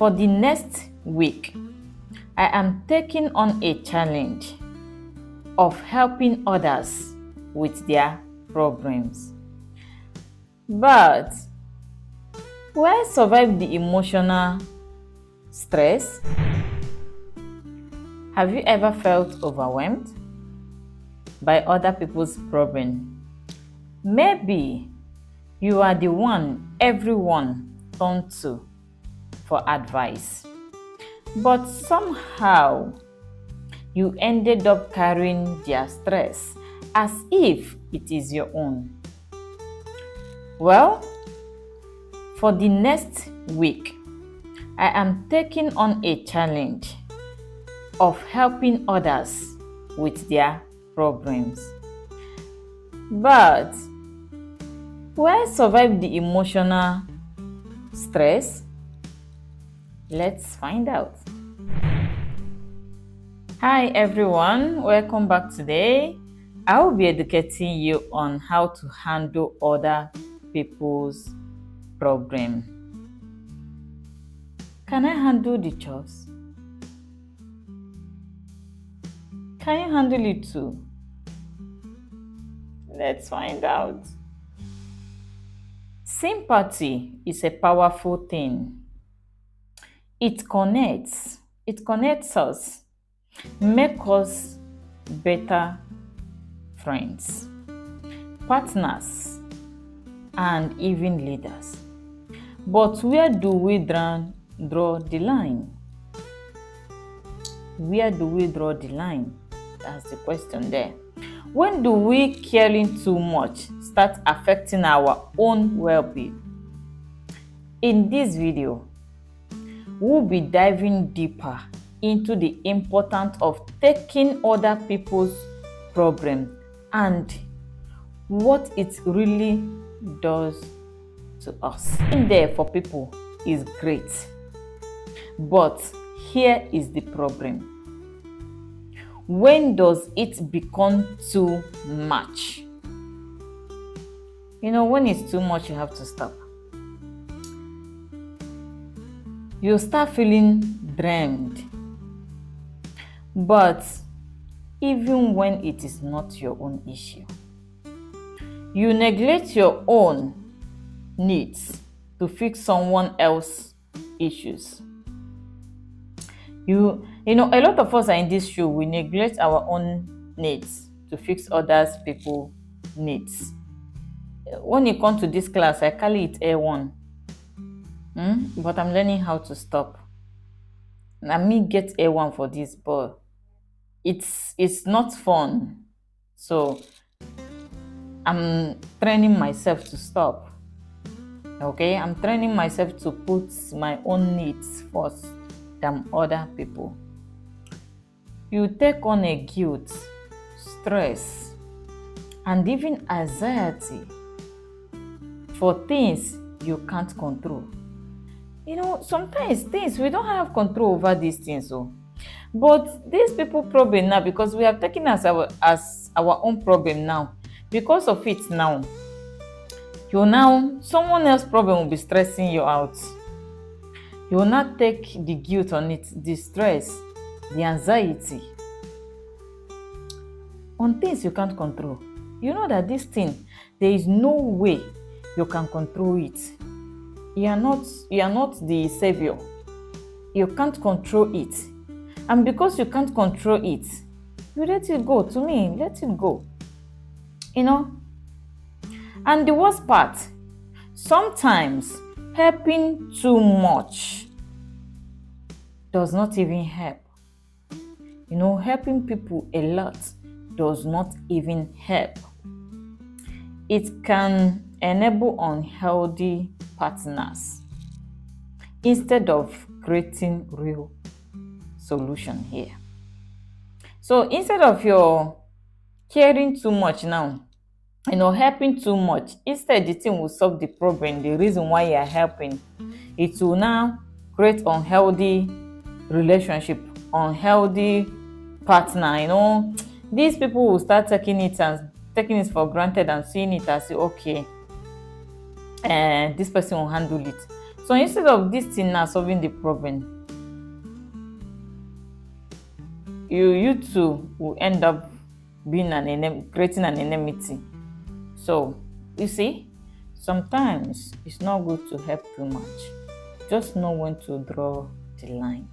For the next week, I am taking on a challenge of helping others with their problems. But will I survive the emotional stress? Have you ever felt overwhelmed by other people's problem? Maybe you are the one everyone turns to for advice, but somehow you ended up carrying their stress as if it is your own. Well, for the next week, I am taking on a challenge of helping others with their problems. But will I survive the emotional stress? Let's find out. Hi everyone, welcome back today. I will be educating you on how to handle other people's problem. Can I handle the chores? Can you handle it too? Let's find out. Sympathy is a powerful thing. It connects us, make us better friends, partners, and even leaders. But where do we draw the line? Where do we draw the line? That's the question there. When do we caring too much start affecting our own well-being? In this video, we'll be diving deeper into the importance of taking other people's problems and what it really does to us. Being there for people is great, but here is the problem. When does it become too much? When it's too much, you have to stop. You start feeling drained. But even when it is not your own issue, you neglect your own needs to fix someone else's issues. A lot of us are in this show. We neglect our own needs to fix others people's needs. When you come to this class, I call it A1. But I'm learning how to stop. Now me get A1 for this, but it's not fun. So I'm training myself to stop. Okay, I'm training myself to put my own needs first than other people. You take on a guilt, stress, and even anxiety for things you can't control. Sometimes things we don't have control over these things. But these people problem now, because we have taken as our own problem now, because of it now, someone else's problem will be stressing you out. You will not take the guilt on it, the stress, the anxiety on things you can't control. You know that this thing, there is no way you can control it. You are not the savior. You can't control it. And because you can't control it, you let it go. To me, let it go. And the worst part, sometimes helping too much does not even help. Helping people a lot does not even help. It can enable unhealthy partners instead of creating real solution here. So instead of your caring too much now, helping too much, instead the thing will solve the problem, the reason why you are helping. It will now create unhealthy relationship, unhealthy partner. These people will start taking it for granted and seeing it as okay, this person will handle it. So instead of this thing now solving the problem, you two will end up being creating an enmity. So you see, sometimes it's not good to help too much. Just know when to draw the line.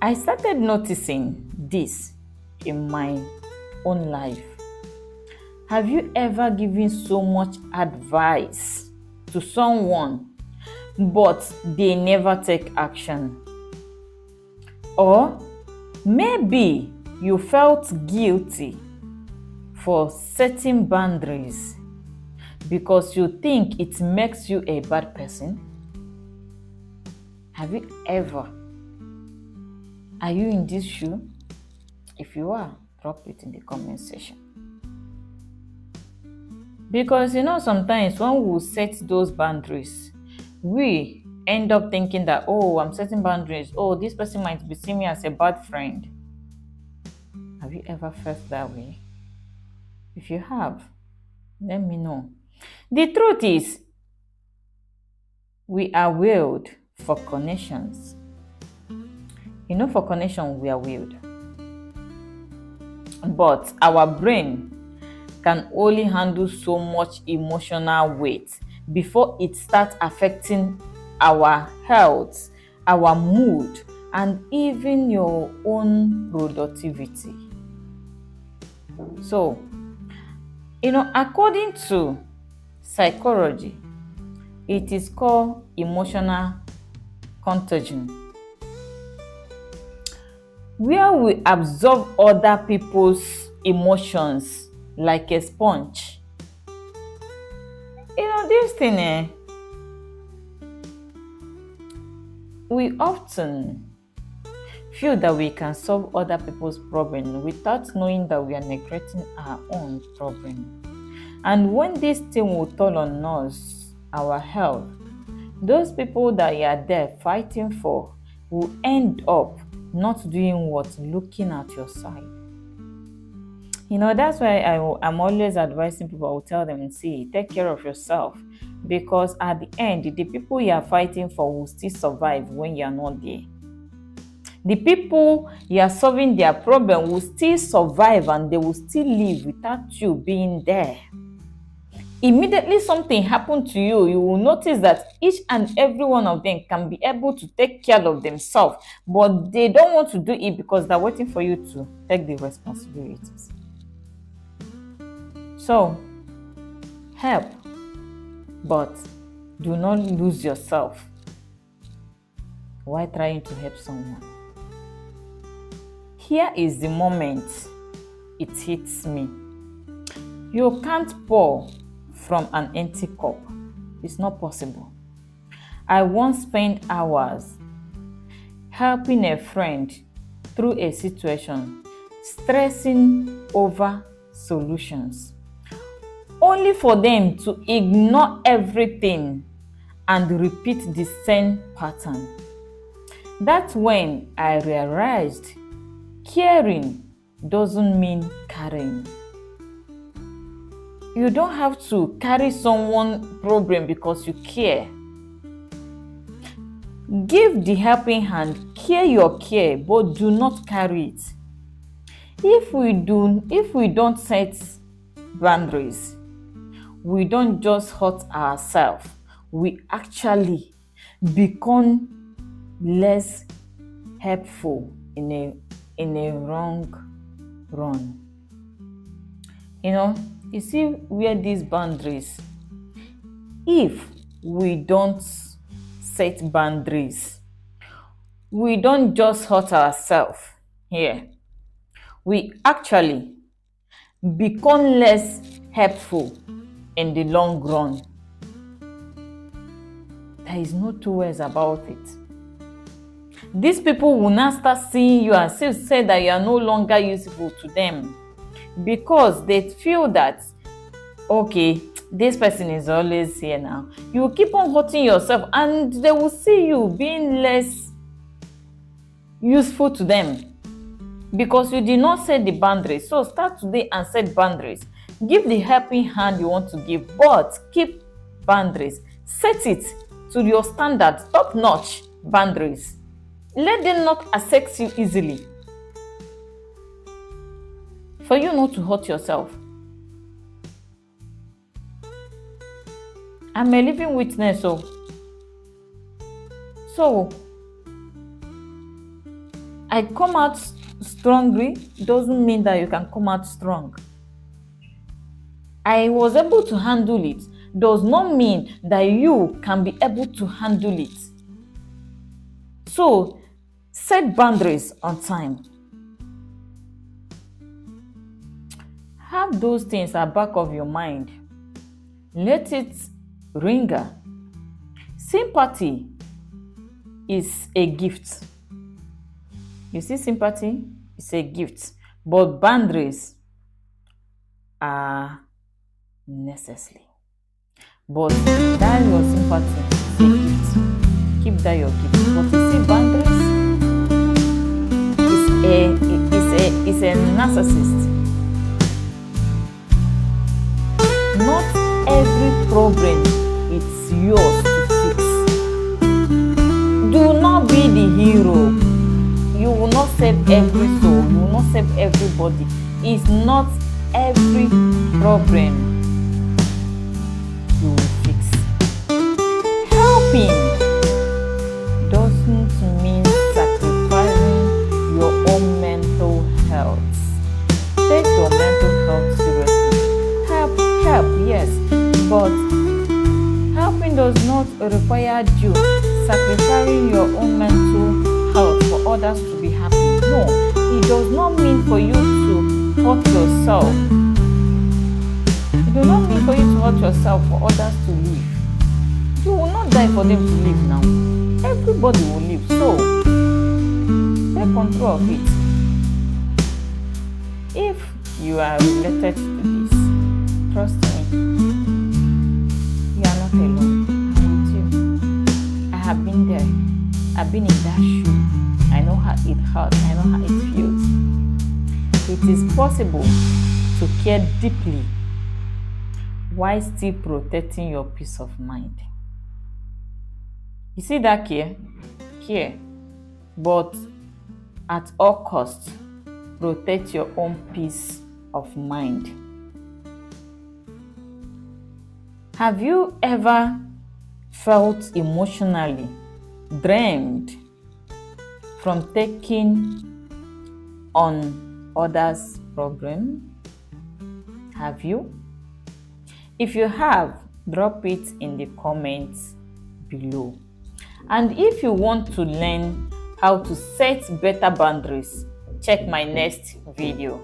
I started noticing this in my own life. Have you ever given so much advice to someone, but they never take action? Or maybe you felt guilty for setting boundaries because you think it makes you a bad person? Have you ever? Are you in this shoe? If you are, drop it in the comment section. Because sometimes when we set those boundaries, we end up thinking that, oh, I'm setting boundaries. Oh, this person might be seeing me as a bad friend. Have you ever felt that way? If you have, let me know. The truth is, we are willed for connections. For connection, we are willed. But our brain can only handle so much emotional weight before it starts affecting our health, our mood, and even your own productivity. So, according to psychology, it is called emotional contagion, where we absorb other people's emotions like a sponge. This thing, we often feel that we can solve other people's problem without knowing that we are neglecting our own problem. And when this thing will toll on us, our health, those people that you are there fighting for will end up not doing what? Looking at your side. That's why I'm always advising people. I will tell them, see, take care of yourself, because at the end, the people you are fighting for will still survive when you are not there. The people you are solving their problem will still survive and they will still live without you being there. Immediately something happened to you, you will notice that each and every one of them can be able to take care of themselves, but they don't want to do it because they're waiting for you to take the responsibilities. So, help, but do not lose yourself while trying to help someone. Here is the moment it hits me. You can't pour from an empty cup. It's not possible. I once spent hours helping a friend through a situation, stressing over solutions, only for them to ignore everything and repeat the same pattern. That's when I realized caring doesn't mean carrying. You don't have to carry someone's problem because you care. Give the helping hand, care your care, but do not carry it. If we don't set boundaries, we don't just hurt ourselves, we actually become less helpful in a wrong run. You see where these boundaries, if we don't set boundaries, we don't just hurt ourselves here. We actually become less helpful in the long run. There is no two ways about it. These people will now start seeing you and still say that you are no longer useful to them, because they feel that, okay, this person is always here now. You will keep on hurting yourself and they will see you being less useful to them because you did not set the boundaries. So start today and set boundaries. Give the helping hand you want to give, but keep boundaries. Set it to your standard, top-notch boundaries. Let them not accept you easily. For you not to hurt yourself. I'm a living witness. So I come out strongly doesn't mean that you can come out strong. I was able to handle it does not mean that you can be able to handle it. So set boundaries on time. Have those things at the back of your mind. Let it linger. Sympathy is a gift. You see, sympathy is a gift, but boundaries are necessary. But that your sympathy is a gift. Keep that your gift. But you see, boundaries is a narcissist. Not every problem is yours to fix. Do not be the hero. You will not save every soul. You will not save everybody. It's not every problem you will fix. Helping doesn't mean sacrificing your own mental health. Take your mental health seriously. Help, yes, but helping does not require you sacrificing your own mental health for others to be happy. No, it does not mean for you to hurt yourself. It does not mean for you to hurt yourself for others to live. You will not die for them to live now. Everybody will live, so take control of it. If you are related to this, trust me, you are not alone. I'm with you. I have been there. I've been in that shoe. I know how it hurts. I know how it feels. It is possible to care deeply while still protecting your peace of mind. You see that care? Care. But at all costs, protect your own peace of mind. Have you ever felt emotionally drained from taking on others' problems? Have you? If you have, drop it in the comments below. And if you want to learn how to set better boundaries, check my next video.